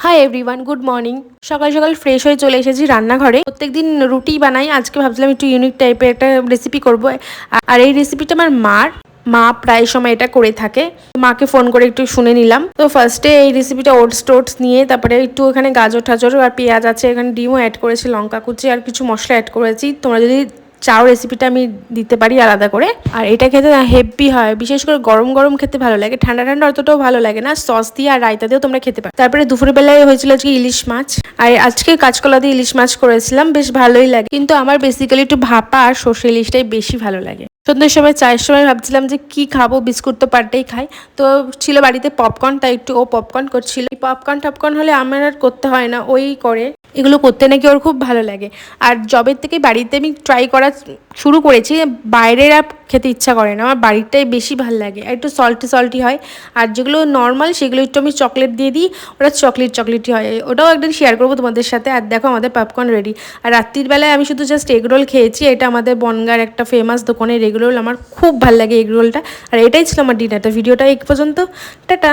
Hi everyone, good morning. সকাল সকাল fresh হয়ে চলে এসেছি রান্নাঘরে। প্রত্যেকদিন রুটি বানাই, আজকে ভাবছিলাম একটু ইউনিক টাইপের একটা রেসিপি করব। আর এই রেসিপিটা আমার মা প্রায় সময় এটা করে থাকে। মাকে ফোন করে একটু শুনে নিলাম। তো ফার্স্টে এই রেসিপিটা ওটস নিয়ে তারপরে একটু এখানে গাজর ঠাজর আর পেঁয়াজ আছে, এখানে ডিমও অ্যাড করেছি, লঙ্কা কুচি আর কিছু মশলা অ্যাড করেছি। তোমরা যদি চাও রেসিপিটা আমি দিতে পারি আলাদা করে। আর এটা খেতে না হেভি হয়, বিশেষ করে গরম গরম খেতে ভালো লাগে, ঠান্ডা ঠান্ডা অতটাও ভালো লাগে না। সস দিয়ে আর রায়তা দিয়েও তোমরা খেতে পারো। তারপরে দুপুর বেলায় হয়েছিল আজকে ইলিশ মাছ, আর আজকে কাঁচকলা দিয়ে ইলিশ মাছ করেছিলাম, বেশ ভালোই লাগে। কিন্তু আমার বেসিক্যালি একটু ভাপা আর সর্ষে ইলিশটাই বেশি ভালো লাগে। সন্ধ্যের সময় চায়ের সময় ভাবছিলাম যে কি খাবো, বিস্কুট তো পারটেই খাই। তো ছিল বাড়িতে পপকর্ন, তাই একটু ও পপকর্ন করছিল। পপকর্ন টপকর্ন হলে আমার আর করতে হয় না, ওই করে। এগুলো করতে নাকি ওর খুব ভালো লাগে। আর জবের থেকে বাড়িতে আমি ট্রাই করা শুরু করেছি, বাইরের আর খেতে ইচ্ছা করে না, আমার বাড়িরটাই বেশি ভালো লাগে। আর একটু সল্টি হয়। আর যেগুলো নর্মাল সেগুলো একটু আমি চকলেট দিয়ে দিই, ওটা চকলেটই হয়। ওটাও একদিন শেয়ার করবো তোমাদের সাথে। আর দেখো আমাদের পপকর্ন রেডি। আর রাত্রির বেলায় আমি শুধু জাস্ট এগরোল খেয়েছি। এটা আমাদের বনগার একটা ফেমাস দোকানের এগরোল, আমার খুব ভালো লাগে এগরোলটা। আর এটাই ছিল আমার ডিনারটা। ভিডিওটা এই পর্যন্ত, টাটা।